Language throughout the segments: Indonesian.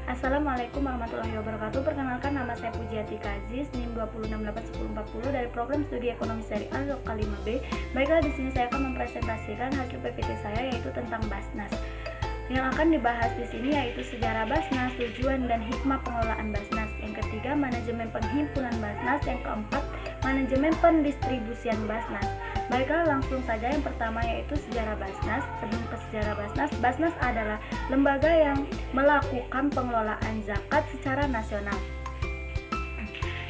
Assalamualaikum warahmatullahi wabarakatuh. Perkenalkan, nama saya Pujiati Kazis, NIM 2681040 dari Program Studi Ekonomi Syariah Lokal 5B. Baiklah, di sini saya akan mempresentasikan hasil PPT saya, yaitu tentang Basnas. Yang akan dibahas di sini yaitu sejarah Basnas, tujuan dan hikmah pengelolaan Basnas. Yang ketiga, manajemen penghimpunan Basnas. Yang keempat, manajemen pendistribusian Basnas. Baiklah, langsung saja. Yang pertama yaitu sejarah Basnas. Sebelum ke sejarah Basnas, Basnas adalah lembaga yang melakukan pengelolaan zakat secara nasional.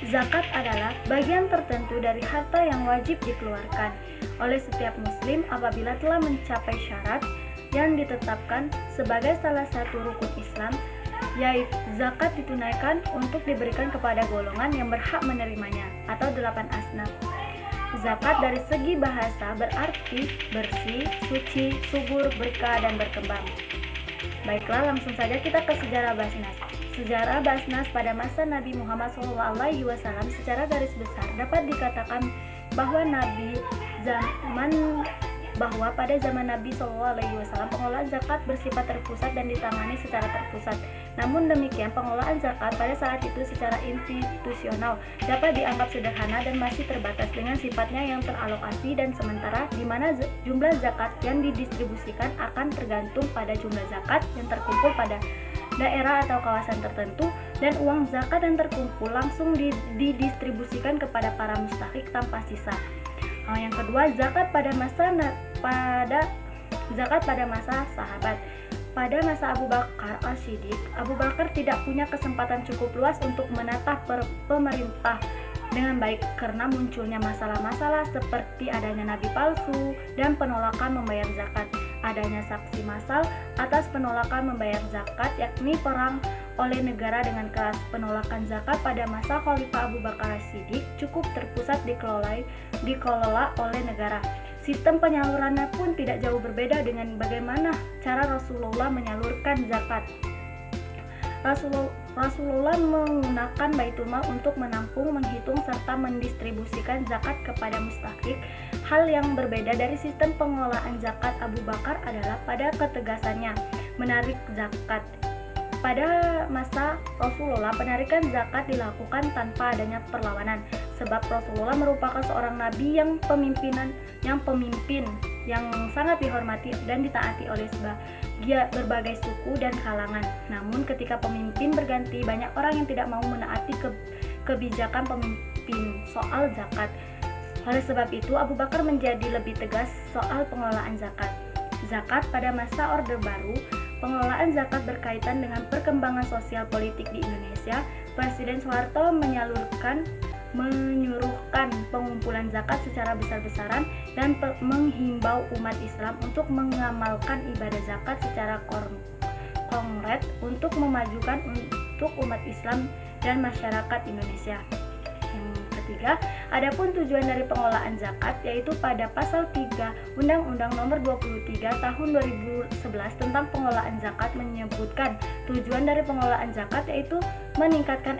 Zakat adalah bagian tertentu dari harta yang wajib dikeluarkan oleh setiap muslim apabila telah mencapai syarat yang ditetapkan sebagai salah satu rukun Islam, yaitu zakat ditunaikan untuk diberikan kepada golongan yang berhak menerimanya, atau 8 asnaf. Zakat dari segi bahasa berarti bersih, suci, subur, berkah, dan berkembang. Baiklah, langsung saja kita ke sejarah Basnas. Sejarah Basnas pada masa Nabi Muhammad SAW secara garis besar dapat dikatakan bahwa pada zaman Nabi SAW pengelolaan zakat bersifat terpusat dan ditangani secara terpusat. Namun demikian, pengelolaan zakat pada saat itu secara institusional dapat dianggap sederhana dan masih terbatas dengan sifatnya yang teralokasi dan sementara, di mana jumlah zakat yang didistribusikan akan tergantung pada jumlah zakat yang terkumpul pada daerah atau kawasan tertentu, dan uang zakat yang terkumpul langsung didistribusikan kepada para mustahik tanpa sisa. Yang kedua, zakat pada masa sahabat. Pada masa Abu Bakar As-Siddiq, Abu Bakar tidak punya kesempatan cukup luas untuk menatah pemerintah dengan baik karena munculnya masalah-masalah seperti adanya nabi palsu dan penolakan membayar zakat. Adanya saksi massal atas penolakan membayar zakat, yakni perang oleh negara dengan keras. Penolakan zakat pada masa Khalifah Abu Bakar As-Siddiq cukup terpusat dikelola oleh negara. Sistem penyalurannya pun tidak jauh berbeda dengan bagaimana cara Rasulullah menyalurkan zakat. Rasulullah menggunakan Baitul Mal untuk menampung, menghitung, serta mendistribusikan zakat kepada mustahik. Hal yang berbeda dari sistem pengelolaan zakat Abu Bakar adalah pada ketegasannya menarik zakat. Pada masa Rasulullah, penarikan zakat dilakukan tanpa adanya perlawanan, sebab Rasulullah merupakan seorang nabi yang pemimpin yang sangat dihormati dan ditaati oleh berbagai suku dan kalangan. Namun ketika pemimpin berganti, banyak orang yang tidak mau menaati kebijakan pemimpin soal zakat. Oleh sebab itu, Abu Bakar menjadi lebih tegas soal pengelolaan zakat. Zakat pada masa Orde Baru. Pengelolaan zakat berkaitan dengan perkembangan sosial politik di Indonesia. Presiden Soeharto menyuruhkan pengumpulan zakat secara besar-besaran dan menghimbau umat Islam untuk mengamalkan ibadah zakat secara konkret untuk memajukan untuk umat Islam dan masyarakat Indonesia. Yang ketiga, adapun tujuan dari pengelolaan zakat, yaitu pada pasal 3 Undang-Undang Nomor 23 Tahun 2011 tentang pengelolaan zakat menyebutkan tujuan dari pengelolaan zakat yaitu meningkatkan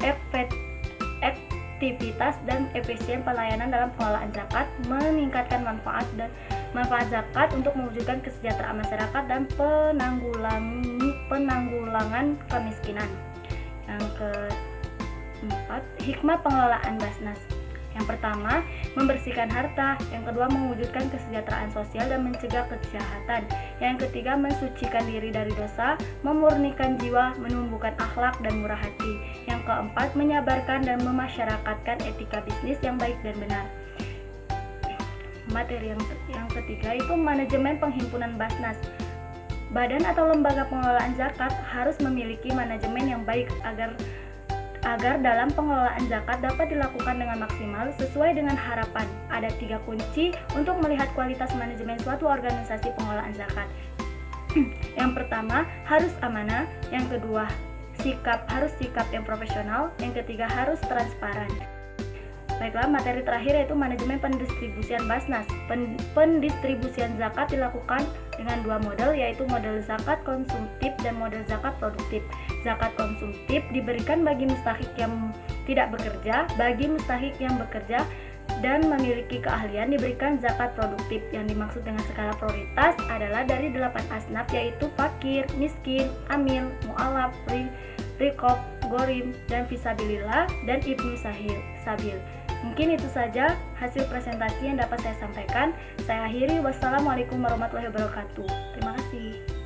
efektivitas dan efisien pelayanan dalam pengelolaan zakat, meningkatkan manfaat zakat untuk mewujudkan kesejahteraan masyarakat dan penanggulangan kemiskinan. Yang keempat, hikmah pengelolaan Basnas. Yang pertama, membersihkan harta. Yang kedua, mewujudkan kesejahteraan sosial dan mencegah kejahatan. Yang ketiga, mensucikan diri dari dosa, memurnikan jiwa, menumbuhkan akhlak dan murah hati. Yang keempat, menyabarkan dan memasyarakatkan etika bisnis yang baik dan benar. Materi yang ketiga itu manajemen penghimpunan Basnas. Badan atau lembaga pengelolaan zakat harus memiliki manajemen yang baik agar dalam pengelolaan zakat dapat dilakukan dengan maksimal sesuai dengan harapan. Ada 3 kunci untuk melihat kualitas manajemen suatu organisasi pengelolaan zakat. Yang pertama, harus amanah. Yang kedua, harus sikap yang profesional. Yang ketiga, harus transparan. Baiklah, materi terakhir yaitu manajemen pendistribusian Basnas. Pendistribusian zakat dilakukan dengan 2 model, yaitu model zakat konsumtif dan model zakat produktif. Zakat konsumtif diberikan bagi mustahik yang tidak bekerja. Bagi mustahik yang bekerja dan memiliki keahlian diberikan zakat produktif. Yang dimaksud dengan skala prioritas adalah dari 8 asnaf, yaitu fakir, miskin, amil, mu'alaf, Mus'haf, Riqab, Gorim, dan Fisabilillah, dan Ibnu Sabil. Mungkin itu saja hasil presentasi yang dapat saya sampaikan. Saya akhiri. Wassalamualaikum warahmatullahi wabarakatuh. Terima kasih.